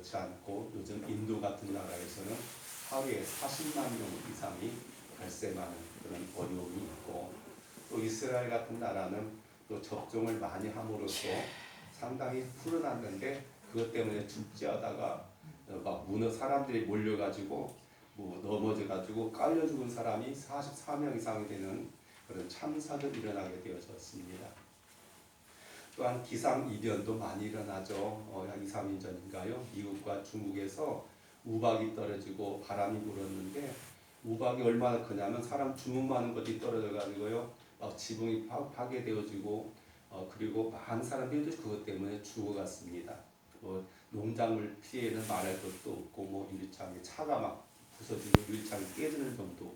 그렇지 않고 요즘 인도 같은 나라에서는 하루에 40만 명 이상이 발생하는 그런 어려움이 있고, 또 이스라엘 같은 나라는 또 접종을 많이 함으로써 상당히 풀어놨는데 그것 때문에 축제하다가 막 사람들이 몰려가지고 뭐 넘어져가지고 깔려 죽은 사람이 44명 이상이 되는 그런 참사도 일어나게 되어졌습니다. 또한 기상 이변도 많이 일어나죠. 한 2, 3일 전인가요? 미국과 중국에서 우박이 떨어지고 바람이 불었는데 우박이 얼마나 크냐면 사람 주먹만한 것이 떨어져가지고요, 지붕이 파괴되어지고 그리고 많은 사람들도 그것 때문에 죽어갔습니다. 농작물 피해는 말할 것도 없고 유리창에 차가 막 부서지고 유리창이 깨지는 정도,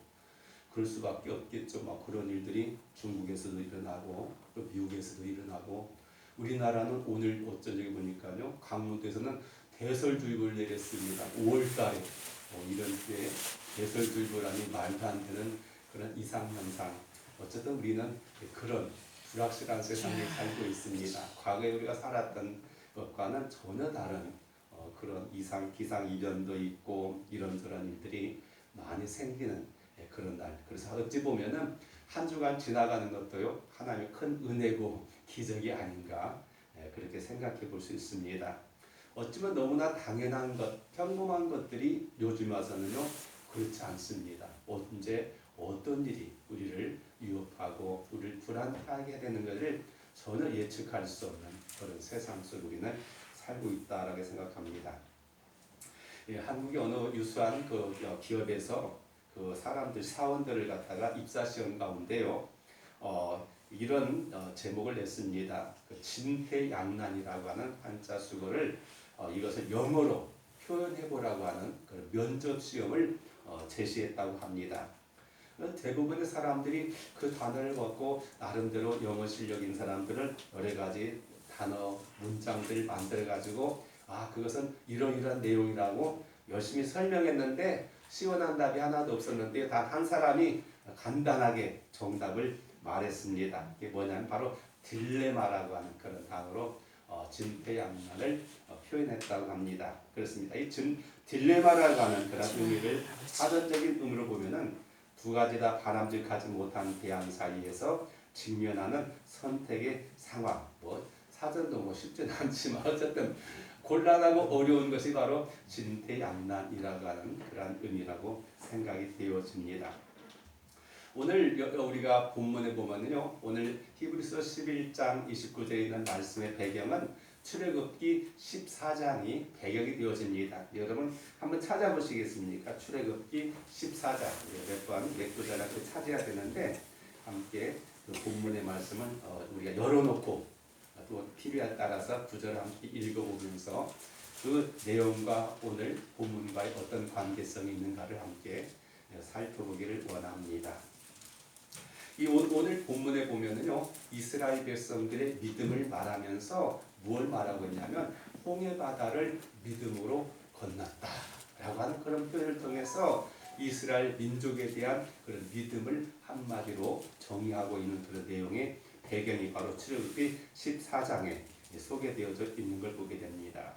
그럴 수밖에 없겠죠. 그런 일들이 중국에서도 일어나고 또 미국에서도 일어나고, 우리나라는 오늘 어쩐지 보니까요, 강원도에서는 대설주의보를 내렸습니다. 5월달에 이런 때 대설주의보라니 말도 안 되는 그런 이상현상. 어쨌든 우리는 그런 불확실한 세상에 살고 있습니다. 과거에 우리가 살았던 것과는 전혀 다른 그런 기상 이변도 있고 이런저런 일들이 많이 생기는 그런 날. 그래서 어찌 보면은 한 주간 지나가는 것도요, 하나님의 큰 은혜고 기적이 아닌가 그렇게 생각해 볼 수 있습니다. 어쩌면 너무나 당연한 것, 평범한 것들이 요즘 와서는요 그렇지 않습니다. 언제 어떤 일이 우리를 위협하고 우리를 불안하게 되는 것을 전혀 예측할 수 없는 그런 세상 속에 우리는 살고 있다라고 생각합니다. 한국의 어느 유수한 그 기업에서 그 사원들을 갖다가 입사 시험 가운데요, 이런 제목을 냈습니다. 진퇴양난이라고 하는 한자 수거를 이것을 영어로 표현해보라고 하는 그런 면접 시험을 제시했다고 합니다. 대부분의 사람들이 그 단어를 갖고 나름대로 영어 실력 있는 사람들은 여러 가지 단어, 문장들을 만들어가지고 그것은 이러이러한 내용이라고 열심히 설명했는데 시원한 답이 하나도 없었는데 단 한 사람이 간단하게 정답을 말했습니다. 이게 뭐냐면 바로 딜레마라고 하는 그런 단어로 진퇴양난을 표현했다고 합니다. 그렇습니다. 이 딜레마라고 하는 그런 의미를 사전적인 의미로 보면은 두 가지 다 바람직하지 못한 대안 사이에서 직면하는 선택의 상황. 사전도 쉽지는 않지만 어쨌든 곤란하고 어려운 것이 바로 진퇴양난이라고 하는 그런 의미라고 생각이 되어집니다. 오늘 우리가 본문에 보면요, 오늘 히브리서 11장 29절에 있는 말씀의 배경은 출애굽기 14장이 배경이 되어집니다. 여러분 한번 찾아보시겠습니까? 출애굽기 14장. 몇 번 몇 구절 앞에 찾아야 되는데 함께 그 본문의 말씀을 우리가 열어놓고 또 필요에 따라서 구절을 함께 읽어보면서 그 내용과 오늘 본문과의 어떤 관계성이 있는가를 함께 살펴보기를 원합니다. 오늘 본문에 보면은요, 이스라엘 백성들의 믿음을 말하면서 무엇을 말하고 있냐면 홍해 바다를 믿음으로 건넜다라고 하는 그런 표현을 통해서 이스라엘 민족에 대한 그런 믿음을 한마디로 정의하고 있는 그런 내용의 배경이 바로 출애굽기 14장에 소개되어져 있는 걸 보게 됩니다.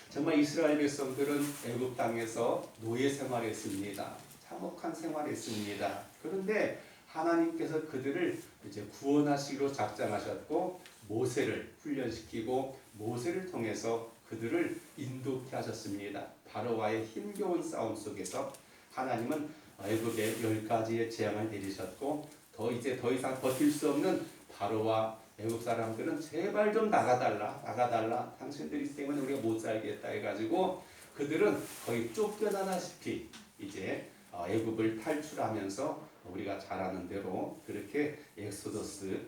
정말 이스라엘 백성들은 애굽 땅에서 노예 생활했습니다. 참혹한 생활했습니다. 그런데 하나님께서 그들을 이제 구원하시기로 작정하셨고 모세를 훈련시키고 모세를 통해서 그들을 인도케 하셨습니다. 바로와의 힘겨운 싸움 속에서 하나님은 애굽에 10가지의 재앙을 내리셨고 더 이상 버틸 수 없는 바로와 애굽 사람들은 제발 좀 나가달라. 당신들이 때문에 우리가 못 살겠다 해가지고 그들은 거의 쫓겨나다시피 이제 애굽을 탈출하면서 우리가 잘 아는 대로 그렇게 엑소더스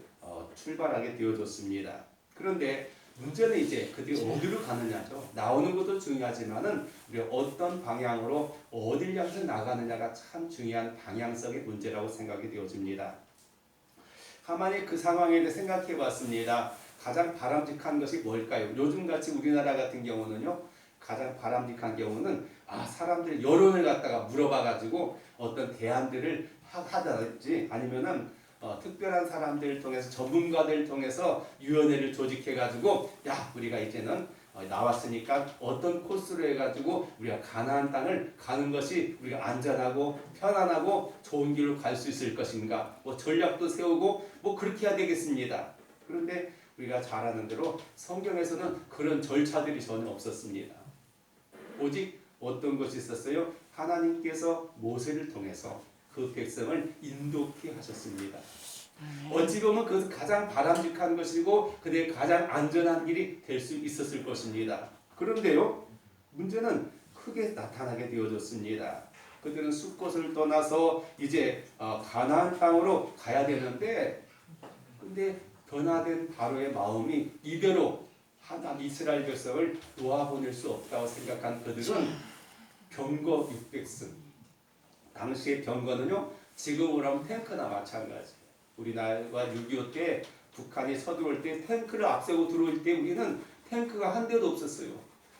출발하게 되어졌습니다. 그런데 문제는 이제 그들이 어디로 가느냐죠. 나오는 것도 중요하지만은 우리가 어떤 방향으로 어딜 향해서 나가느냐가 참 중요한 방향성의 문제라고 생각이 되어집니다. 가만히 그 상황에 대해 생각해 봤습니다. 가장 바람직한 것이 뭘까요? 요즘같이 우리나라 같은 경우는요, 가장 바람직한 경우는 사람들이 여론을 갖다가 물어봐가지고 어떤 대안들을 하든지 아니면은 특별한 사람들을 통해서 전문가들을 통해서 위원회를 조직해가지고 우리가 이제는 나왔으니까 어떤 코스로 해가지고 우리가 가나안 땅을 가는 것이 우리가 안전하고 편안하고 좋은 길로 갈 수 있을 것인가, 뭐 전략도 세우고 뭐 그렇게 해야 되겠습니다. 그런데 우리가 잘 아는 대로 성경에서는 그런 절차들이 전혀 없었습니다. 오직 어떤 것이 있었어요? 하나님께서 모세를 통해서 그 백성을 인도케 하셨습니다. 어찌 보면 그것은 가장 바람직한 것이고 그들의 가장 안전한 길이 될 수 있었을 것입니다. 그런데요, 문제는 크게 나타나게 되어졌습니다. 그들은 숫곳을 떠나서 이제 가나안 땅으로 가야 되는데, 근데 변화된 바로의 마음이 이대로 이스라엘 백성을 놓아보낼 수 없다고 생각한 그들은 병거 600승, 당시의 병거는요 지금으로 하면 탱크나 마찬가지. 우리나라가 6.25 때 북한이 서들어올 때 탱크를 앞세고 들어올 때 우리는 탱크가 한 대도 없었어요.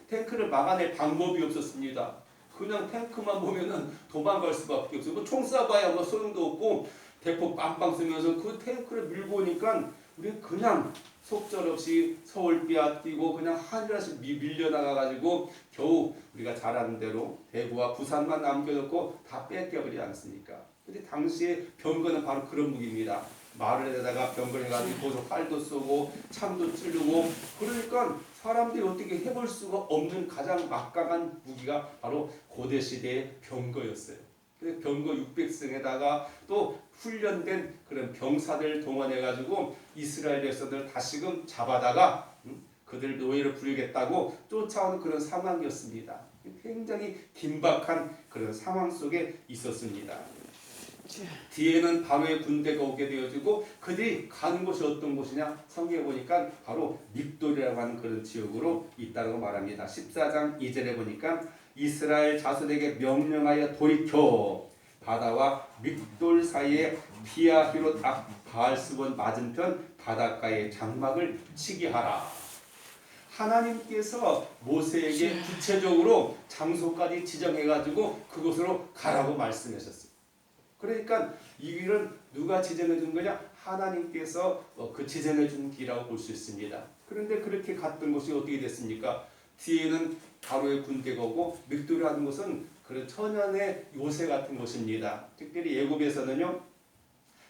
탱크를 막아낼 방법이 없었습니다. 그냥 탱크만 보면은 도망갈 수밖에 없어요. 뭐 총 쏴봐야 뭐 소용도 없고 대포 빵빵 쓰면서 그 탱크를 밀고 오니까 우리는 그냥 속절없이 서울 빼앗기고 그냥 하늘에서 밀려나가가지고 겨우 우리가 잘 아는 대로 대구와 부산만 남겨놓고 다 뺏겨버리지 않습니까? 근데 당시에 병거는 바로 그런 무기입니다. 말에다가 병거를 해가지고 거기서 활도 쏘고 창도 찌르고, 그러니까 사람들이 어떻게 해볼 수가 없는 가장 막강한 무기가 바로 고대 시대의 병거였어요. 그래서 병거 600승에다가 또 훈련된 그런 병사들 동원해가지고 이스라엘 백성들 다시금 잡아다가 그들 노예로 부리겠다고 쫓아오는 그런 상황이었습니다. 굉장히 긴박한 그런 상황 속에 있었습니다. 뒤에는 바로의 군대가 오게 되어지고 그들이 가는 곳이 어떤 곳이냐, 성경에 보니까 바로 밉돌이라고 하는 그런 지역으로 있다고 말합니다. 14장 2절에 보니까 이스라엘 자손에게 명령하여 돌이켜 바다와 밉돌 사이에 피아히롯 앞 바알스본 맞은편 바닷가에 장막을 치게 하라. 하나님께서 모세에게 구체적으로 장소까지 지정해가지고 그곳으로 가라고 말씀하셨어요. 그러니까 이 길은 누가 지정해 준 거냐? 하나님께서 그 지정해 준 길이라고 볼 수 있습니다. 그런데 그렇게 갔던 곳이 어떻게 됐습니까? 뒤에는 바로의 군대가 오고 밉돌이라는 것은 그런 천연의 요새 같은 곳입니다. 특별히 예굽에서는요,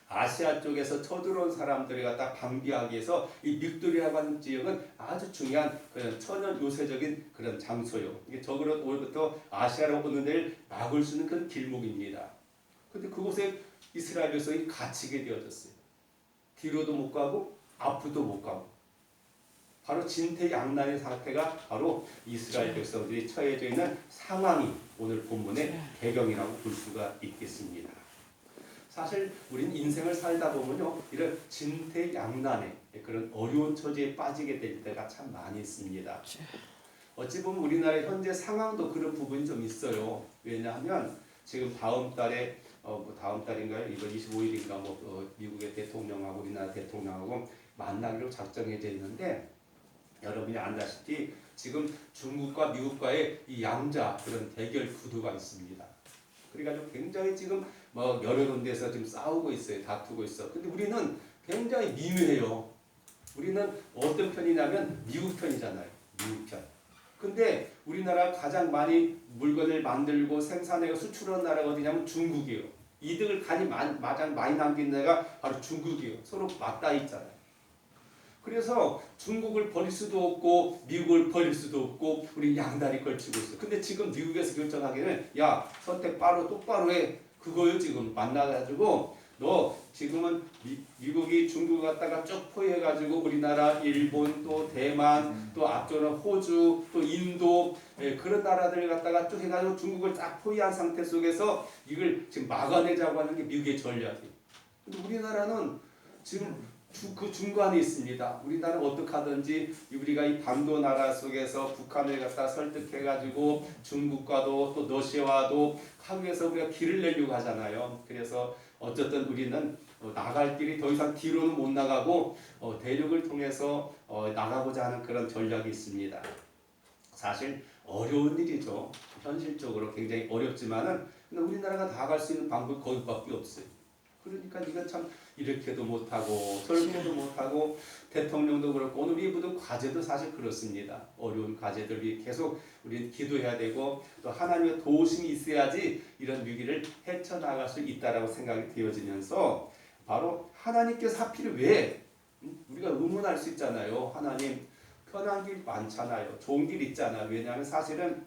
아시아 쪽에서 쳐들어온 사람들이 갖다 방비하기 위해서 이 밉돌이라고 하는 지역은 아주 중요한 그런 천연 요새적인 그런 장소요. 이게 적으로 오늘부터 아시아로 오는 데를 막을 수 있는 그런 길목입니다. 근데 그곳에 이스라엘 백성이 갇히게 되어졌어요. 뒤로도 못 가고 앞으로도 못 가고, 바로 진퇴양난의 상태가 바로 이스라엘 백성들이 처해져 있는 상황이 오늘 본문의 배경이라고 볼 수가 있겠습니다. 사실 우리는 인생을 살다 보면요, 이런 진퇴양난의 그런 어려운 처지에 빠지게 될 때가 참 많이 있습니다. 어찌 보면 우리나라의 현재 상황도 그런 부분이 좀 있어요. 왜냐하면 지금 다음 달에 다음 달인가요? 이번 25일인가 미국의 대통령하고 우리나라 대통령하고 만나기로 작정해져 있는데, 여러분이 안다시피 지금 중국과 미국과의 이 양자 그런 대결 구도가 있습니다. 그래가지고 굉장히 지금 여러 군데에서 지금 싸우고 있어요. 다투고 있어. 근데 우리는 굉장히 미묘해요. 우리는 어떤 편이냐면 미국 편이잖아요. 미국 편. 근데 우리나라 가장 많이 물건을 만들고 생산해서 수출하는 나라가 어디냐면 중국이에요. 이득을 가장 많이 남긴 데가 바로 중국이에요. 서로 맞닿아 있잖아요. 그래서 중국을 버릴 수도 없고 미국을 버릴 수도 없고 우리 양다리 걸치고 있어요. 근데 지금 미국에서 결정하기는 야, 선택 똑바로 해. 그거요. 지금 만나가지고 너 지금은 미국이 중국 갖다가 쭉 포위해가지고 우리나라, 일본, 또 대만, 또 앞쪽은 호주, 또 인도, 그런 나라들 갖다가 쭉 해가지고 중국을 딱 포위한 상태 속에서 이걸 지금 막아내자고 하는 게 미국의 전략이에요. 근데 우리나라는 지금 그 중간에 있습니다. 우리나라는 어떻게 하든지 우리가 이 반도 나라 속에서 북한을 갖다 설득해가지고 중국과도 또 러시아와도 하기 위해서 우리가 길을 내려고 하잖아요. 그래서 어쨌든 우리는 나갈 길이 더 이상 뒤로는 못 나가고 대륙을 통해서 나가고자 하는 그런 전략이 있습니다. 사실 어려운 일이죠. 현실적으로 굉장히 어렵지만은 근데 우리나라가 나갈 수 있는 방법이 거기밖에 없어요. 그러니까 이건 참 이렇게도 못하고 저렇게도 못하고 대통령도 그렇고 오늘 우리 모든 과제도 사실 그렇습니다. 어려운 과제들이 계속 우리는 기도해야 되고 또 하나님의 도우심이 있어야지 이런 위기를 헤쳐나갈 수 있다라고 생각이 되어지면서 바로 하나님께서 하필 왜 우리가 의문할 수 있잖아요. 하나님 편한 길 많잖아요. 좋은 길 있잖아요. 왜냐하면 사실은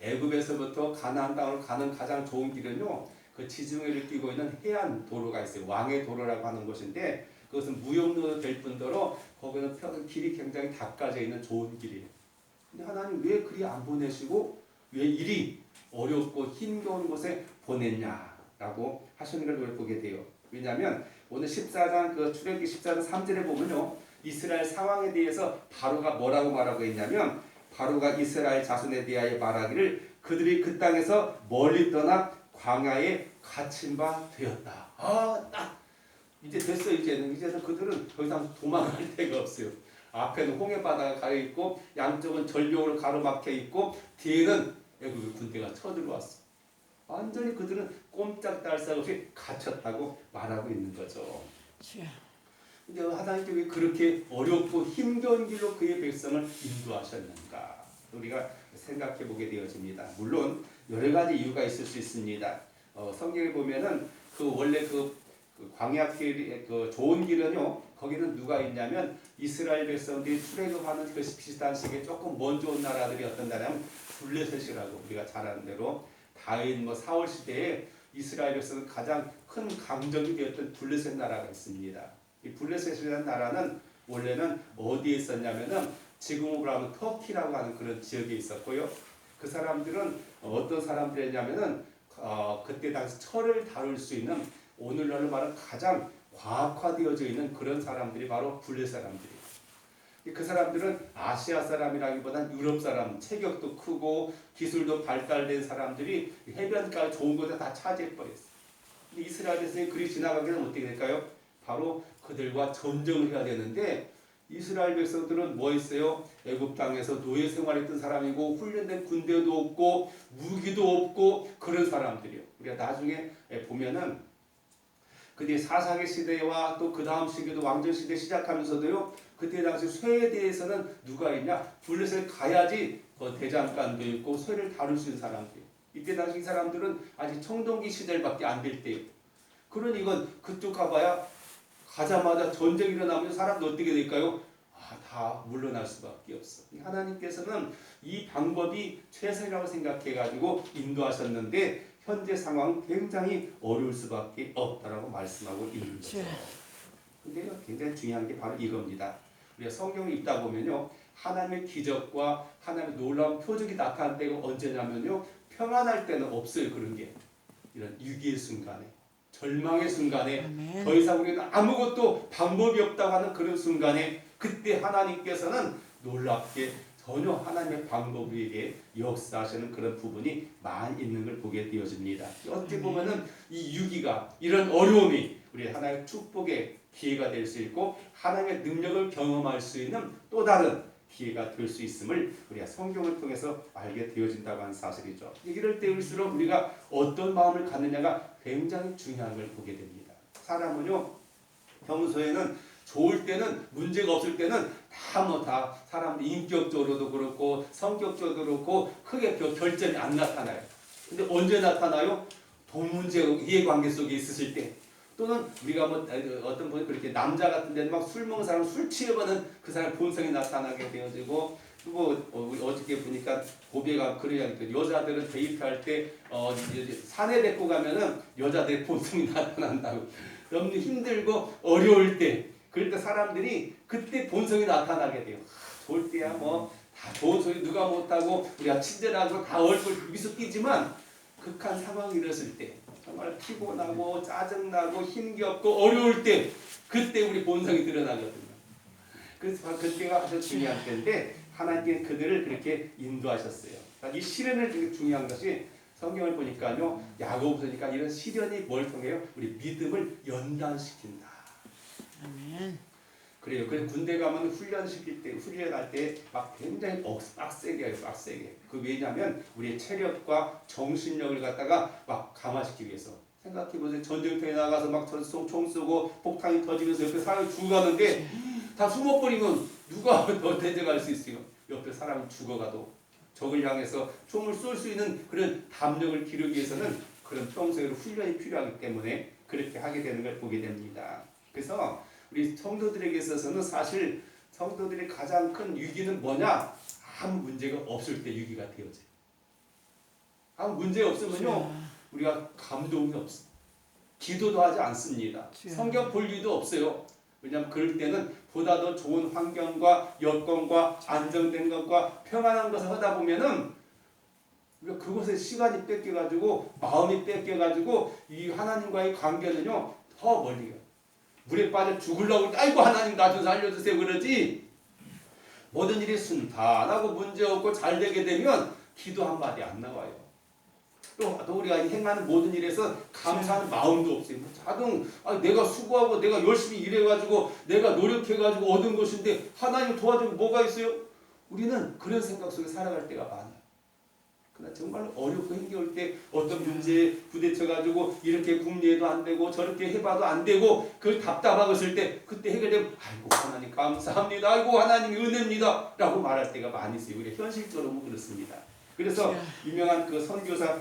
애굽에서부터 가나안 땅으로 가는 가장 좋은 길은요. 그 지중해를 끼고 있는 해안 도로가 있어요. 왕의 도로라고 하는 것인데 그것은 무역로도 될 뿐더러 거기는 길이 굉장히 닦아져 있는 좋은 길이에요. 근데 하나님 왜 그리 안 보내시고 왜 이리 어렵고 힘겨운 곳에 보냈냐라고 하시는 걸 우리가 보게 돼요. 왜냐하면 오늘 14장 그 출애굽기 14장 3절에 보면요. 이스라엘 상황에 대해서 바로가 뭐라고 말하고 있냐면 바로가 이스라엘 자손에 대하여 말하기를 그들이 그 땅에서 멀리 떠나 광야에 갇힌 바 되었다. 딱 이제 됐어. 이제는 그들은 더 이상 도망갈 데가 없어요. 앞에는 홍해 바다가 가려 있고 양쪽은 절벽으로 가로막혀 있고 뒤에는 애굽의 군대가 쳐들어왔어. 완전히 그들은 꼼짝달싹 없이 갇혔다고 말하고 있는 거죠. 근데 하나님께 왜 그렇게 어렵고 힘겨운 길로 그의 백성을 인도하셨는가? 우리가 생각해 보게 되어집니다. 물론 여러 가지 이유가 있을 수 있습니다. 성경에 보면은 원래 그 광야길 그 좋은 길은요. 거기는 누가 있냐면 이스라엘 백성들이 출애굽하는 그 비슷한 시기에 조금 먼저 온 나라들이 어떤 나라냐면 블레셋이라고 우리가 잘 아는 대로 다윗 사울 시대에 이스라엘 백성은 가장 큰 강적이 되었던 블레셋 나라가 있습니다. 이 블레셋이라는 나라는 원래는 어디에 있었냐면은 지금으로 하면 터키라고 하는 그런 지역에 있었고요. 그 사람들은 어떤 사람들이었냐면은 그때 당시 철을 다룰 수 있는 오늘날로 말하면 가장 과학화되어져 있는 그런 사람들이 바로 블레셋 사람들이에요. 그 사람들은 아시아 사람이라기보다는 유럽 사람, 체격도 크고 기술도 발달된 사람들이 해변가 좋은 곳에 다 차지해버렸어요. 이스라엘에서 그리 지나가게 되면 어떻게 될까요? 바로 그들과 전쟁을 해야 되는데 이스라엘 백성들은 뭐 있어요? 애굽 땅에서 노예 생활했던 사람이고 훈련된 군대도 없고 무기도 없고 그런 사람들이요. 우리가 나중에 보면은 그뒤 사사기 시대와 또 그 다음 시기도 왕정 시대 시작하면서도요. 그때 당시 쇠에 대해서는 누가 있냐? 블레셋 가야지 대장간도 있고 쇠를 다룰 수 있는 사람들이에요. 이때 당시 이 사람들은 아직 청동기 시절밖에 안 될 때예요. 그러니 이건 그쪽 가봐야 가자마자 전쟁이 일어나면 사람도 어떻게 될까요? 다 물러날 수밖에 없어. 하나님께서는 이 방법이 최선이라고 생각해가지고 인도하셨는데 현재 상황은 굉장히 어려울 수밖에 없다라고 말씀하고 있는 거죠. 근데 굉장히 중요한 게 바로 이겁니다. 우리가 성경을 읽다 보면요, 하나님의 기적과 하나님의 놀라운 표적이 나타날 때가 언제냐면요, 평안할 때는 없어요. 그런 게 이런 위기의 순간에, 절망의 순간에, 아멘. 더 이상 우리는 아무것도 방법이 없다고 하는 그런 순간에 그때 하나님께서는 놀랍게 전혀 하나님의 방법 위에 역사하시는 그런 부분이 많이 있는 걸 보게 되어집니다. 어떻게 보면은 이 위기가 이런 어려움이 우리 하나님의 축복의 기회가 될 수 있고 하나님의 능력을 경험할 수 있는 또 다른 기회가 될 수 있음을 우리가 성경을 통해서 알게 되어진다고 하는 사실이죠. 이럴 때일수록 우리가 어떤 마음을 갖느냐가 굉장히 중요한 걸 보게 됩니다. 사람은요, 평소에는 좋을 때는 문제가 없을 때는 다 사람들 인격적으로도 그렇고 성격적으로도 그렇고 크게 결점이 안 나타나요. 근데 언제 나타나요? 돈 문제 이해관계 속에 있으실 때 또는 우리가 어떤 분이 그렇게 남자 같은 데는 막 술 먹는 사람 술 취해버는 그 사람 본성이 나타나게 되어지고 어저께 보니까 고백가 그래야 여자들은 데이트할 때 산에 데리고 가면은 여자들의 본성이 나타난다고. 너무 힘들고 어려울 때 그럴 때 사람들이 그때 본성이 나타나게 돼요. 좋을 때야 다 좋은 소리 누가 못하고 우리가 친절하고 다 얼굴 미소 띄지만 극한 상황이 일었을 때 정말 피곤하고 짜증나고 힘겹고 어려울 때 그때 우리 본성이 드러나거든요. 그래서 그때가 아주 중요한 때인데 하나님께 그들을 그렇게 인도하셨어요. 이 시련을 되게 중요한 것이 성경을 보니까요. 야고보서니까 이런 시련이 뭘 통해요? 우리 믿음을 연단시킨다. 아멘. 그래요. 그래서 군대 가면 훈련할 때 막 굉장히 빡세게 해요. 빡세게. 그 왜냐하면 우리의 체력과 정신력을 갖다가 막 강화시키기 위해서. 생각해보세요. 전쟁터에 나가서 막 총 쏘고 폭탄이 터지면서 옆에 사람이 죽어가는데 다 숨어버리면 누가 더 대적할 수 있어요? 옆에 사람이 죽어가도 적을 향해서 총을 쏠 수 있는 그런 담력을 기르기 위해서는 그런 평소에 훈련이 필요하기 때문에 그렇게 하게 되는 걸 보게 됩니다. 그래서 우리 성도들에게 있어서는 사실 성도들의 가장 큰 위기는 뭐냐? 아무 문제가 없을 때 위기가 되어져요. 아무 문제 없으면요 우리가 감동이 없어. 기도도 하지 않습니다. 성경 볼 일도 없어요. 왜냐하면 그럴 때는 보다 더 좋은 환경과 여건과 안정된 것과 평안한 것을 하다 보면은 우리가 그곳에 시간이 뺏겨가지고 마음이 뺏겨가지고 이 하나님과의 관계는요 더 멀리 가요. 물에 빠져 죽으려고 아이고 하나님 나 좀 살려주세요 그러지 모든 일이 순탄하고 문제 없고 잘 되게 되면 기도 한마디 안 나와요. 또 우리가 행하는 모든 일에서 감사하는 마음도 없어요. 자동 내가 수고하고 내가 열심히 일해가지고 내가 노력해가지고 얻은 것인데 하나님 도와주면 뭐가 있어요? 우리는 그런 생각 속에 살아갈 때가 많아요. 그러나 정말 어렵고 힘겨울 때 어떤 문제에 부딪혀가지고 이렇게 궁리해도 안 되고 저렇게 해봐도 안 되고 그 답답하고 있을 때 그때 해결되면 아이고 하나님 감사합니다. 아이고 하나님 은혜입니다. 라고 말할 때가 많이 있어요. 우리 현실적으로 그렇습니다. 그래서 유명한 그 선교사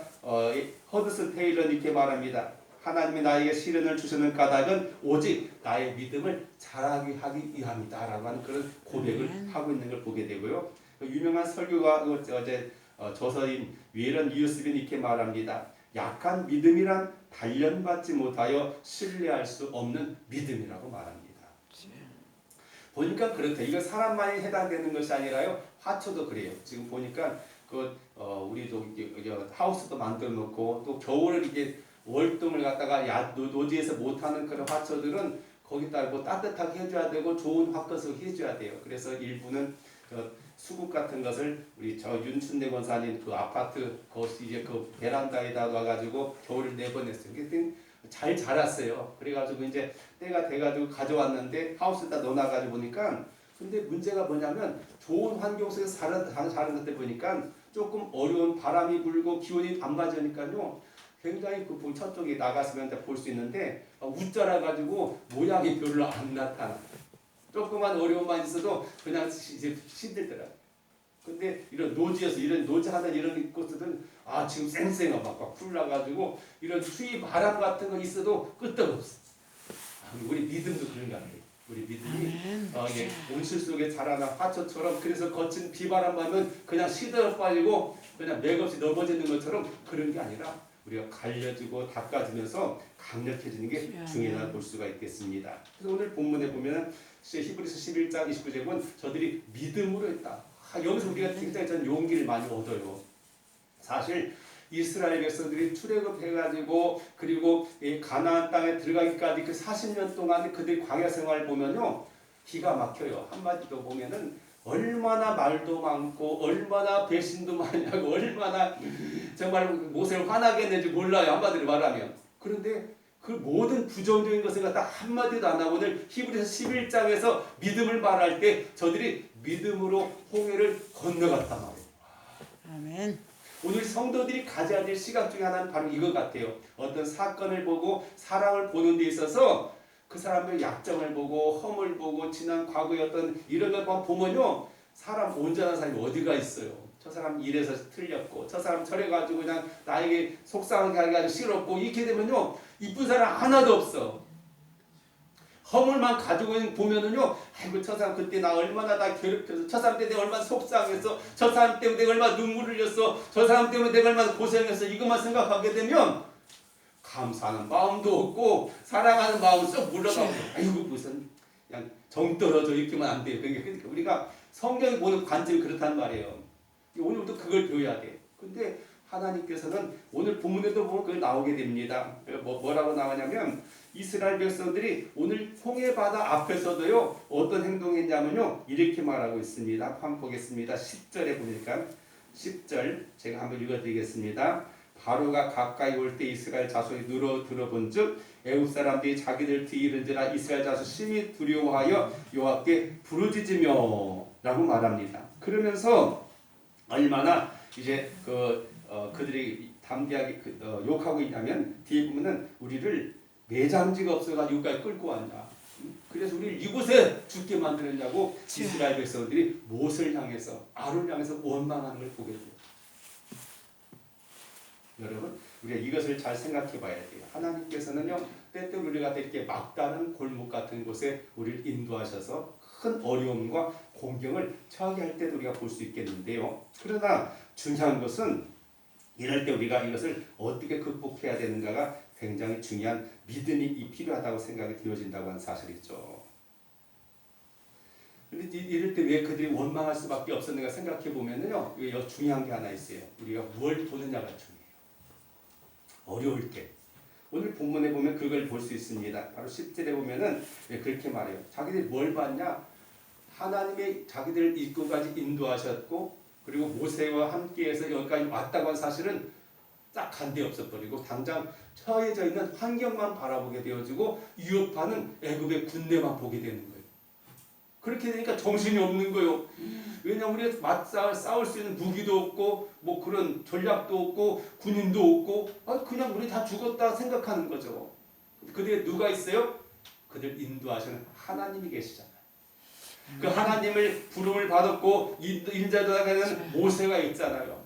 허드슨 테일러는 이렇게 말합니다. 하나님이 나에게 시련을 주시는 까닭은 오직 나의 믿음을 자라게 하기 위함이다 라고 하는 그런 고백을 하고 있는 걸 보게 되고요. 유명한 설교가 어제 저서인 위에런 뉴스빈이 이렇게 말합니다. 약한 믿음이란 단련받지 못하여 신뢰할 수 없는 믿음이라고 말합니다. 보니까 그렇다. 이거 사람만이 해당되는 것이 아니라요. 화초도 그래요. 지금 보니까 우리도 하우스도 만들어 놓고 또 겨울을 이게 월동을 갖다가 노지에서 못하는 그런 화초들은 거기다 뭐 따뜻하게 해줘야 되고 좋은 화컷을 해줘야 돼요. 그래서 일부는 수국 같은 것을 우리 저 윤춘대 권사님 그 아파트 이제 그 베란다에다 놔가지고 겨울을 내보냈어요. 잘 자랐어요. 그래가지고 이제 때가 돼가지고 가져왔는데 하우스에다 넣어놔가지고 보니까 근데 문제가 뭐냐면 좋은 환경 속에서 자란 것들 보니까 조금 어려운 바람이 불고 기온이 안 맞으니까요. 굉장히 그 저쪽에 나갔으면 볼 수 있는데 웃자라가지고 모양이 별로 안 나타나. 조그만 어려움만 있어도 그냥 이제 시들더라. 근데 이런 노지에서 이런 노지하는 이런 곳들은 지금 쌩쌩하고 막 풀나가지고 이런 추위 바람 같은 거 있어도 끄떡없어. 우리 믿음도 그런 거 같아요. 우리 믿음이 온실 속에 자라난 화초처럼 그래서 거친 비바람 맞으면 그냥 시들어 빠지고 그냥 맥없이 넘어지는 것처럼 그런 게 아니라 우리가 갈려지고 닦아지면서 강력해지는 게 중요하다고 볼 수가 있겠습니다. 그래서 오늘 본문에 보면 히브리서 11장 29절은 저들이 믿음으로 했다. 여기서 우리가 굉장히 전 용기를 많이 얻어요. 사실 이스라엘 백성들이 출애굽해가지고 그리고 가나안 땅에 들어가기까지 그 40년 동안 그들이 광야 생활을 보면요 기가 막혀요. 한마디로 보면은 얼마나 말도 많고 얼마나 배신도 많이 하고 얼마나 정말 모세를 화나게 했는지 몰라요. 한마디로 말하면. 그런데 그 모든 부정적인 것을 갖다 한마디도 안 하고 오늘 히브리서 11장에서 믿음을 말할 때 저들이 믿음으로 홍해를 건너갔단 말이에요. 아멘. 오늘 성도들이 가져야 될 시각 중에 하나는 바로 이것 같아요. 어떤 사건을 보고 사랑을 보는 데 있어서 그 사람의 약점을 보고 허물 보고 지난 과거의 어떤 이런 것만 보면요. 사람 온전한 사람이 어디가 있어요. 저 사람 이래서 틀렸고 저 사람 저래 가지고 그냥 나에게 속상하게 하기 아주 싫었고 이렇게 되면요. 이쁜 사람 하나도 없어. 허물만 가지고 보면은요, 아이고 저 사람 그때 나 얼마나 다 괴롭혀서, 저 사람 때문에 내가 얼마나 속상했어, 저 사람 때문에 내가 얼마나 눈물 흘렸어, 저 사람 때문에 내가 얼마나 고생했어, 이것만 생각하게 되면 감사하는 마음도 없고 사랑하는 마음은 쏙 물러가고, 아이고 무슨 그냥 정 떨어져 이렇게만 안 돼요. 그러니까 우리가 성경이 보는 관점이 그렇단 말이에요. 오늘부터 그걸 배워야 돼. 근데 하나님께서는 오늘 본문에도 보면 그걸 나오게 됩니다. 뭐라고 나오냐면 이스라엘 백성들이 오늘 홍해 바다 앞에서도요 어떤 행동했냐면요 이렇게 말하고 있습니다. 한번 보겠습니다. 10절에 보니까 10절 제가 한번 읽어드리겠습니다. 바로가 가까이 올 때 이스라엘 자손이 누러 들어본즉 애굽 사람들이 자기들 뒤에 이른지라 이스라엘 자손 심히 두려워하여 여호와께 부르짖으며 라고 말합니다. 그러면서 얼마나 이제 그들이 담대하게 욕하고 있냐면 뒤에 보면은 우리를 매장지가 없어가지고 여기까지 끌고 왔냐. 그래서 우리를 이곳에 죽게 만들었냐고 이스라엘 백성들이 못을 향해서 아론을 향해서 원망하는 걸 보게 돼요. 여러분 우리가 이것을 잘 생각해 봐야 돼요. 하나님께서는요 때때로 우리가 이렇게 막다른 골목 같은 곳에 우리를 인도하셔서 큰 어려움과 공경을 처하게 할 때도 우리가 볼 수 있겠는데요. 그러나 중요한 것은 이럴 때 우리가 이것을 어떻게 극복해야 되는가가 굉장히 중요한 믿음이 필요하다고 생각이 되어진다고 하는 사실이죠. 그런데 이럴 때 왜 그들이 원망할 수밖에 없었는가 생각해 보면요, 중요한 게 하나 있어요. 우리가 뭘 보느냐가 중요해요. 어려울 때. 오늘 본문에 보면 그걸 볼 수 있습니다. 바로 10절에 보면은 그렇게 말해요. 자기들이 뭘 봤냐? 하나님이 자기들을 이곳까지 인도하셨고, 그리고 모세와 함께해서 여기까지 왔다고 한 사실은 딱 간데 없어버리고 당장 처해져 있는 환경만 바라보게 되어지고 위협하는 애굽의 군대만 보게 되는 거예요. 그렇게 되니까 정신이 없는 거예요. 왜냐하면 우리가 싸울 수 있는 무기도 없고 뭐 그런 전략도 없고 군인도 없고 그냥 우리 다 죽었다 생각하는 거죠. 그들에 누가 있어요? 그들 인도하시는 하나님이 계시잖아요. 그 하나님을 부름을 받았고 인자되는 모세가 있잖아요.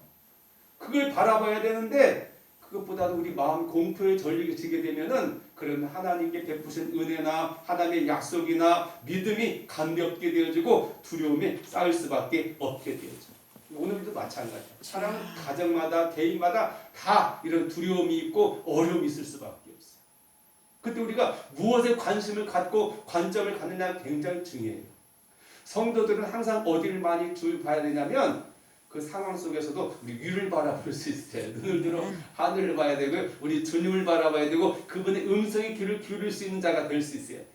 그걸 바라봐야 되는데 그것보다도 우리 마음 공포에 절리게 되면은 그런 하나님께 베푸신 은혜나 하나님의 약속이나 믿음이 간섭게 되어지고 두려움에 쌓일 수밖에 없게 되어져. 오늘도 마찬가지야. 사람은 가정마다 개인마다 다 이런 두려움이 있고 어려움이 있을 수밖에 없어요. 그때 우리가 무엇에 관심을 갖고 관점을 갖느냐가 굉장히 중요해요. 성도들은 항상 어디를 많이 봐야 되냐면 그 상황 속에서도 우리 위를 바라볼 수 있어요. 눈을 들어 하늘을 봐야 되고 우리 주님을 바라봐야 되고 그분의 음성에 귀를 기울일 수 있는 자가 될 수 있어야 돼요.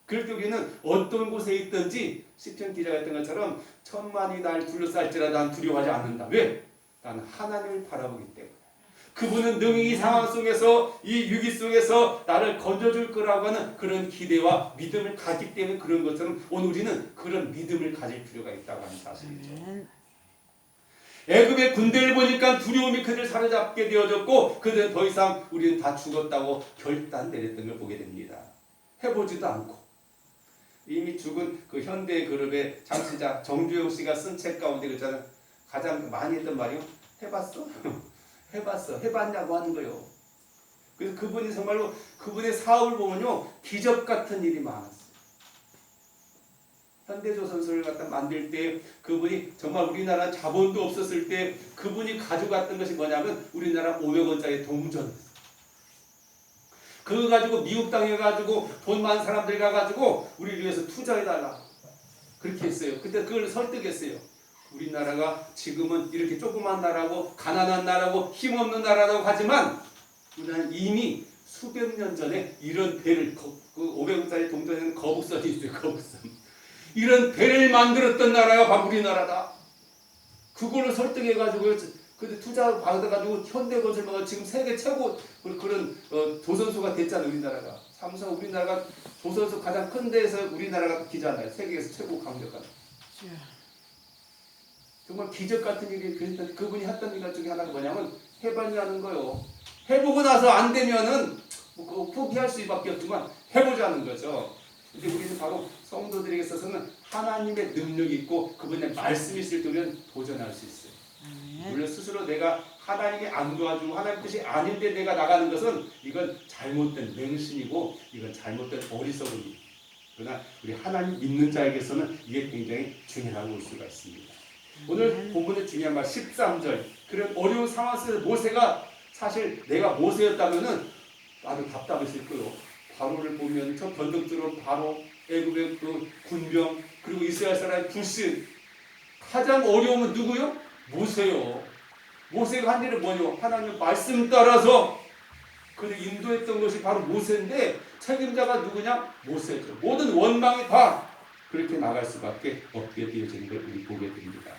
그럴 때 우리는 어떤 곳에 있든지 시편 기자가 했던 것처럼 천만이 날 둘러쌀지라도 난 두려워하지 않는다. 왜? 나는 하나님을 바라보기 때문에. 그분은 능히 이 상황 속에서 이 위기 속에서 나를 건져줄 거라고 하는 그런 기대와 믿음을 가지기 때문에 그런 것처럼 오늘 우리는 그런 믿음을 가질 필요가 있다고 하는 사실이죠. 애굽의 군대를 보니까 두려움이 그들을 사로잡게 되어졌고 그들은 더 이상 우리는 다 죽었다고 결단 내렸던 걸 보게 됩니다. 해보지도 않고 이미 죽은 그 현대 그룹의 장치자 정주영 씨가 쓴 책 가운데 그잖아요. 가장 많이 했던 말이요. 해봤어? 해봤어. 해봤냐고 하는 거예요. 그래서 그분이 정말로 그분의 사업을 보면요. 기적 같은 일이 많았어요. 현대조선소를 갖다 만들 때 그분이 정말 우리나라 자본도 없었을 때 그분이 가져갔던 것이 뭐냐면 우리나라 500원짜리 동전. 그거 가지고 미국 땅에 가지고 돈 많은 사람들 가가지고 우리를 위해서 투자해달라. 그렇게 했어요. 그때 그걸 설득했어요. 우리나라가 지금은 이렇게 조그만 나라고 가난한 나라고 힘없는 나라라고 하지만 우리는 이미 수백 년 전에 이런 배를 그 500원짜리 동전에는 거북선이 있어요. 거북선. 이런 배를 만들었던 나라가 바로 우리나라다. 그걸로 설득해가지고 근데 투자 받아가지고 현대건설마가 지금 세계 최고 그런 조선소가 됐잖아요. 우리나라가. 삼성 우리나라가 조선소 가장 큰 데에서 우리나라가 기잖아요. 세계에서 최고 강력한. 정말 기적 같은 일이 그랬던 그분이 했던 일 중에 하나가 뭐냐면 해봤냐는 거요. 해보고 나서 안 되면은 뭐 포기할 수밖에 없지만 해보자는 거죠. 근데 우리는 바로 성도들에게 있어서는 하나님의 능력이 있고 그분의 말씀이 있을 때 우리는 도전할 수 있어요. 물론 스스로 내가 하나님이 안 도와주고 하나님 뜻이 아닌데 내가 나가는 것은 이건 잘못된 맹신이고 이건 잘못된 어리석음이에요. 그러나 우리 하나님 믿는 자에게서는 이게 굉장히 중요하다고 볼 수가 있습니다. 오늘 본문의 중요한 말 13절 그런 어려운 상황 속에서 모세가 사실 내가 모세였다면은 나도 답답했을 거예요. 바로를 보면 저 변덕스러운 바로 애굽의 그 군병 그리고 이스라엘 사람의 불신 가장 어려움은 누구요? 모세요. 모세가 한 일은 뭐요? 하나님의 말씀 따라서 그를 인도했던 것이 바로 모세인데 책임자가 누구냐? 모세죠. 모든 원망이 다 그렇게 나갈 수밖에 없게 되어지는 걸 우리 보게 됩니다.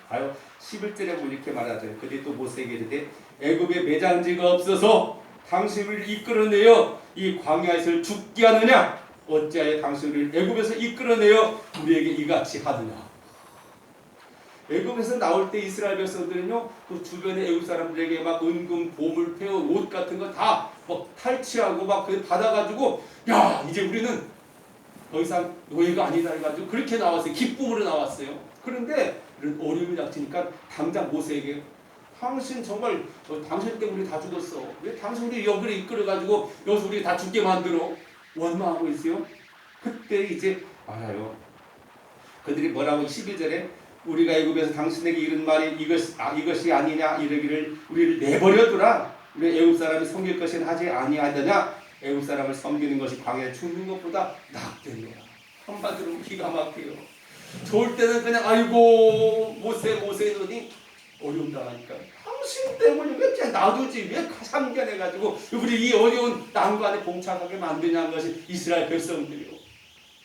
아유 11절에 보면 이렇게 말하잖아요. 그때 또 모세에게 이르되 애굽에 매장지가 없어서 당신을 이끌어내어 이 광야에서 죽게 하느냐? 어찌하여 당신을 애굽에서 이끌어내어 우리에게 이같이 하느냐? 애굽에서 나올 때 이스라엘 백성들은요, 그 주변의 애굽 사람들에게 막 은금, 보물, 폐허, 옷 같은 거 다 막 탈취하고 막 그 받아가지고, 야, 이제 우리는 더 이상 노예가 아니다 해가지고 그렇게 나왔어요. 기쁨으로 나왔어요. 그런데 이런 어려움이 닥치니까 당장 모세에게, 당신 정말 당신 때문에 우리 다 죽었어. 왜 당신 우리 여기를 이끌어가지고 여기서 우리 다 죽게 만들어? 원망하고 있어요. 그때 이제 알아요. 그들이 뭐라고 12절에 우리가 애굽에서 당신에게 이른 말이 이것이 아니냐 이르기를 우리를 내버려두라. 우리 애굽 사람이 섬길 것은 하지 아니하더냐. 애굽 사람을 섬기는 것이 광야에 죽는 것보다 낫겠노라. 한마디로 기가 막혀요. 좋을 때는 그냥 아이고 모세 너니 어려움 당하니까 당신 때문에 왜 그냥 놔두지 왜 참견해가지고 우리 이 어려운 난관에 봉착하게 만드냐는 것이 이스라엘 백성들이요.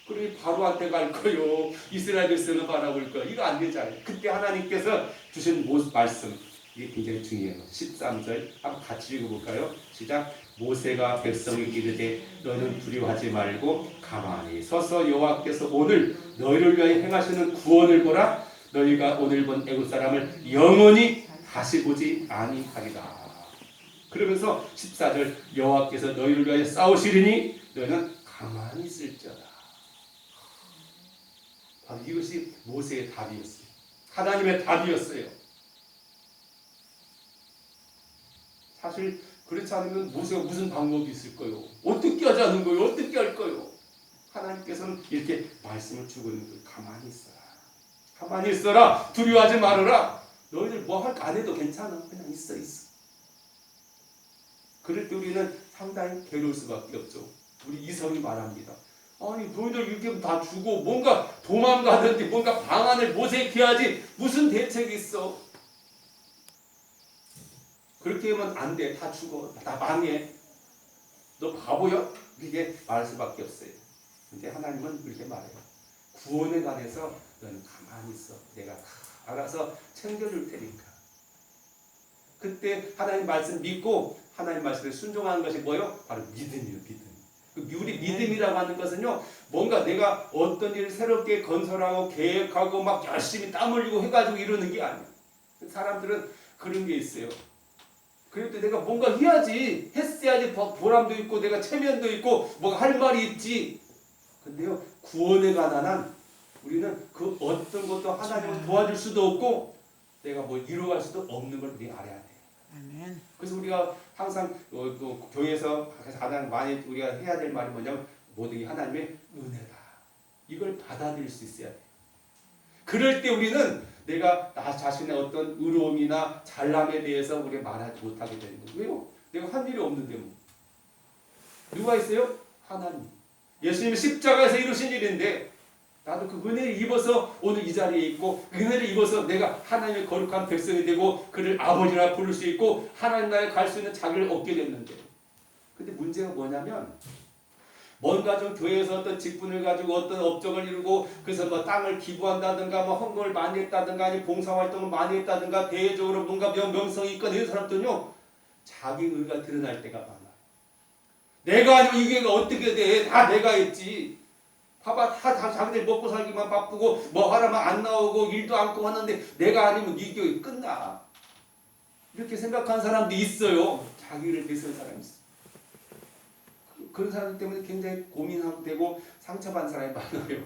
그리고 바로한테 갈 거요. 이스라엘 백성을 바라볼 거. 이거 안 되잖아요. 그때 하나님께서 주신 말씀, 이게 굉장히 중요해요. 13절 한번 같이 읽어볼까요? 시작. 모세가 백성에게 이르되 너는 두려워하지 말고 가만히 서서 여호와께서 오늘 너희를 위하여 행하시는 구원을 보라. 너희가 오늘 본 애굽 사람을 영원히 다시 보지 아니하리라. 그러면서 14절 여호와께서 너희를 위하여 싸우시리니 너희는 가만히 있을지어다. 바로 이것이 모세의 답이었어요. 하나님의 답이었어요. 사실 그렇지 않으면 모세가 무슨 방법이 있을까요? 어떻게 하자는 거예요? 어떻게 할까요? 하나님께서는 이렇게 말씀을 주고 있는 거예요. 가만히 있어라. 가만히 있어라. 두려워하지 말아라. 너희들 뭐 할 거 안 해도 괜찮아. 그냥 있어. 그럴 때 우리는 상당히 괴로울 수밖에 없죠. 우리 이성이 말합니다. 아니 너희들 이렇게 다 주고 뭔가 도망가든지 뭔가 방안을 모색해야지 무슨 대책이 있어. 그렇게 하면 안 돼. 다 죽어. 다 망해. 너 바보야? 이렇게 말할 수밖에 없어요. 근데 하나님은 그렇게 말해요. 구원에 관해서 너는 가만히 있어. 내가 다 알아서 챙겨줄 테니까. 그때 하나님 말씀 믿고 하나님 말씀에 순종하는 것이 뭐예요? 바로 믿음이에요. 믿음. 우리 믿음이라고 하는 것은요, 뭔가 내가 어떤 일을 새롭게 건설하고 계획하고 막 열심히 땀 흘리고 해가지고 이러는 게 아니에요. 사람들은 그런 게 있어요. 그래도 내가 뭔가 해야지, 했어야지 보람도 있고 내가 체면도 있고 뭐가 할 말이 있지. 근데요, 구원에 관한 한 우리는 그 어떤 것도 하나님을 도와줄 수도 없고 내가 뭐 이루어갈 수도 없는 걸 우리 알아야 돼. 아멘. 그래서 우리가 항상 교회에서 가장 많이 우리가 해야 될 말이 뭐냐면 모든 게 하나님의 은혜다. 이걸 받아들일 수 있어야 돼. 그럴 때 우리는 내가 나 자신의 어떤 의로움이나 잘남에 대해서 우리 말하지 못하게 되는 거예요. 왜요? 내가 한 일이 없는데 뭐. 누가 있어요? 하나님. 예수님이 십자가에서 이루신 일인데 나도 그 은혜를 입어서 오늘 이 자리에 있고 그 은혜를 입어서 내가 하나님의 거룩한 백성이 되고 그를 아버지라 부를 수 있고 하나님 나라에 갈 수 있는 자격을 얻게 됐는데, 근데 문제가 뭐냐면 뭔가 좀 교회에서 어떤 직분을 가지고 어떤 업적을 이루고 그래서 뭐 땅을 기부한다든가 뭐 헌금을 많이 했다든가 아니 봉사활동을 많이 했다든가 대외적으로 뭔가 명성이 있거나 이런 사람들은요 자기 의가 드러날 때가 많아요. 내가 아니면 이 교회가 어떻게 돼? 다 내가 했지. 봐봐, 다 자기들 먹고 살기만 바쁘고 뭐 하라면 안 나오고 일도 않고 하는데 내가 아니면 이 교회 끝나. 이렇게 생각하는 사람도 있어요. 자기를 대수한 사람이 있어요. 그런 사람들 때문에 굉장히 고민하고 되고 상처받는 사람이 많아요.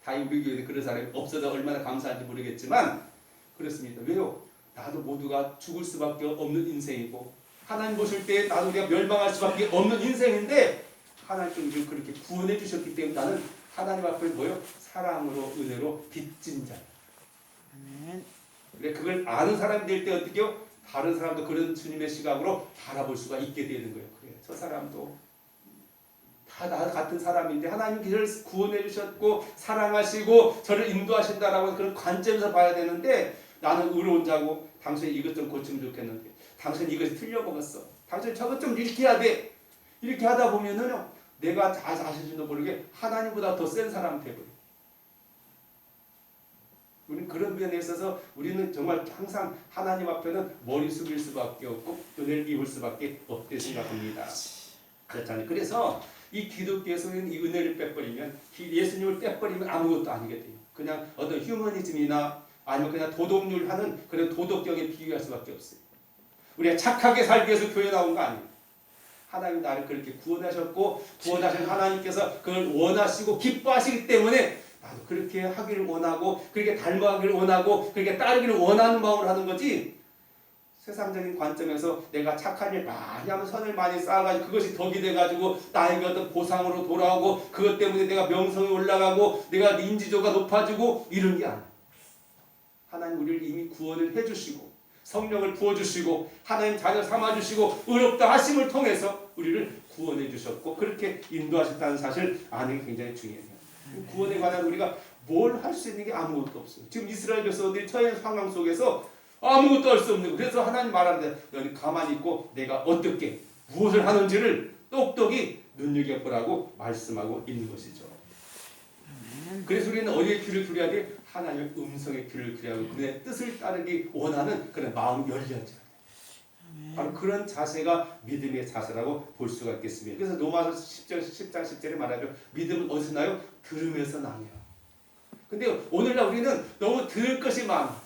다행히 우리 교회에 그런 사람이 없어서 얼마나 감사한지 모르겠지만 그렇습니다. 왜요? 나도 모두가 죽을 수밖에 없는 인생이고 하나님 보실 때 나도 우리가 멸망할 수밖에 없는 인생인데 하나님께서 그렇게 구원해 주셨기 때문에 나는 하나님 앞에 뭐요? 사랑으로 은혜로 빚진 자야. 그래 그걸 아는 사람이 될 때 어떻게요? 다른 사람도 그런 주님의 시각으로 바라볼 수가 있게 되는 거예요. 그래 저 사람도 다 나 같은 사람인데 하나님 저를 구원해 주셨고 사랑하시고 저를 인도하신다라고 그런 관점에서 봐야 되는데 나는 의로운 자고 당신이 이것 좀 고치면 좋겠는데 당신 이것이 틀려먹었어. 당신 저것 좀 이렇게 해야 돼. 이렇게 하다 보면은요 내가 자신도 모르게 하나님보다 더 센 사람 되버려. 우리는 그런 면에 있어서 우리는 정말 항상 하나님 앞에는 머리 숙일 수밖에 없고 은혜를 입을 수밖에 없게 생각합니다. 그렇잖아요. 그래서 이 기독교에서 이 은혜를 빼버리면 예수님을 떼버리면 아무것도 아니게 돼요. 그냥 어떤 휴머니즘이나 아니면 그냥 도덕률 하는 그런 도덕경에 비유할 수밖에 없어요. 우리가 착하게 살기 위해서 교회 나온 거 아니에요. 하나님 나를 그렇게 구원하셨고 구원하신 하나님께서 그걸 원하시고 기뻐하시기 때문에 나도 그렇게 하기를 원하고 그렇게 닮아가기를 원하고 그렇게 따르기를 원하는 마음으로 하는 거지. 세상적인 관점에서 내가 착한 일 많이 하면 선을 많이 쌓아가지고 그것이 덕이 돼가지고 나에게 어떤 보상으로 돌아오고 그것 때문에 내가 명성이 올라가고 내가 인지도가 높아지고 이런 게 아니에요. 하나님 우리를 이미 구원을 해주시고 성령을 부어주시고 하나님 자녀 삼아주시고 의롭다 하심을 통해서 우리를 구원해 주셨고 그렇게 인도하셨다는 사실 아는 게 굉장히 중요해요. 구원에 관한 우리가 뭘 할 수 있는 게 아무것도 없어요. 지금 이스라엘 백성들이 처해 상황 속에서 아무것도 할 수 없는 거. 그래서 하나님 말하는데 너는 가만히 있고 내가 어떻게 무엇을 하는지를 똑똑히 눈여겨보라고 말씀하고 있는 것이죠. 그래서 우리는 어디에 귀를 기울여야 돼? 하나님의 음성에 귀를 기울여야 하고 그의 뜻을 따르기 원하는 그런 마음이 열려져야 돼. 바로 그런 자세가 믿음의 자세라고 볼 수가 있겠습니다. 그래서 로마서 10장 10절에 말하죠. 믿음은 어디서 나요? 들으면서 나며. 근데 오늘날 우리는 너무 들을 것이 많아.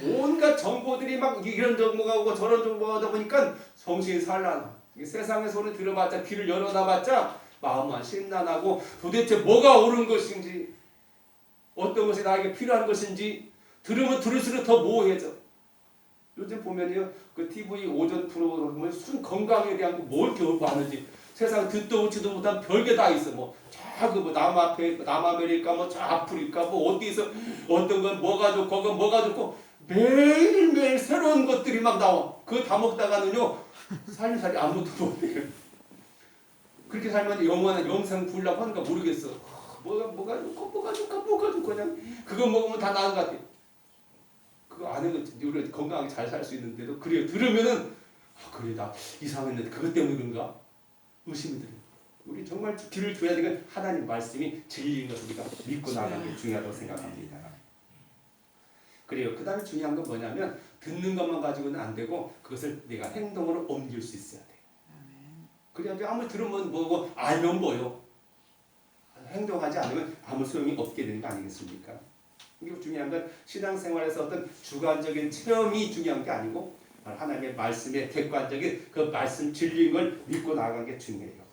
온갖 정보들이 막 이런 정보가 오고 저런 정보가 오다 보니까 정신이 산란해. 세상의 소리 들어봤자 귀를 열어놔봤자 마음만 심란하고 도대체 뭐가 옳은 것인지 어떤 것이 나에게 필요한 것인지 들으면 들을수록 더 모호해져. 요즘 보면요 그 TV 오전 프로그램 보면 순 건강에 대한 뭘 이렇게 많은지 세상 듣도 보지도 못한 별게 다 있어. 뭐 저그 뭐 남아메리카 뭐 저 아프리카 뭐 어디서 어떤 건 뭐가 좋고 그건 뭐가 좋고 매일매일 새로운 것들이 막 나와. 그거 다 먹다가는요 살림살이 아무것도 못해요. 그렇게 살면 영원한 영생 부르려고 하는가 모르겠어. 뭐가 좋고 뭐가 좋고 그냥 그거 먹으면 다 나은 것 같아. 그거 안 해도 우리가 건강하게 잘 살 수 있는데도 그래요. 들으면은 그래 나 이상했는데 그것 때문에 그런가 의심이 들어요. 우리 정말 귀를 둬야 되는 하나님 말씀이 진리인 것을 우리가 믿고 나가는 게 중요하다고 생각합니다. 그래요. 그 다음에 중요한 건 뭐냐면 듣는 것만 가지고는 안 되고 그것을 내가 행동으로 옮길 수 있어야 돼요. 그래야지 아무리 들으면 뭐고 알면 뭐요. 행동하지 않으면 아무 소용이 없게 되는 거 아니겠습니까? 이게 중요한 건 신앙생활에서 어떤 주관적인 체험이 중요한 게 아니고 하나님의 말씀의 객관적인 그 말씀 진리인 걸 믿고 나아가는 게 중요해요.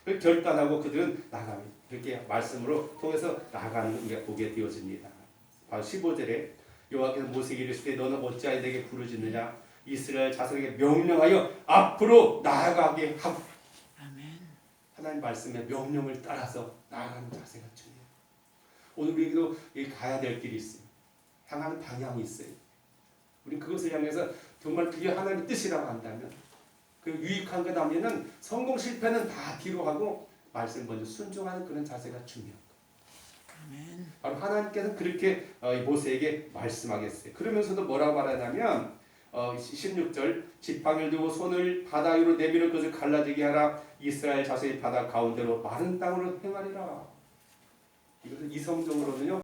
그걸 결단하고 그들은 나갑니다. 이렇게 말씀으로 통해서 나가는 게 보게 되어집니다. 바로 15절에 여호와께서 모세에게 이르시되 너는 어찌하여 내게 부르짖느냐 이스라엘 자손에게 명령하여 앞으로 나아가게 하고. 하나님 말씀의 명령을 따라서 나아가는 자세가 중요해요. 오늘 우리도 가야 될 길이 있어요. 향하는 방향이 있어요. 우리 그것을 향해서 정말 그게 하나님의 뜻이라고 한다면 그 유익한 것 하면은 성공 실패는 다 뒤로 하고 말씀 먼저 순종하는 그런 자세가 중요해요. 바로 하나님께서는 그렇게 모세에게 말씀하겠어요. 그러면서도 뭐라고 말하냐면 16절 지팡이를 들고 손을 바다 위로 내밀어 그것을 갈라지게 하라. 이스라엘 자손이 바다 가운데로 마른 땅으로 행하리라. 이것은 이성적으로는요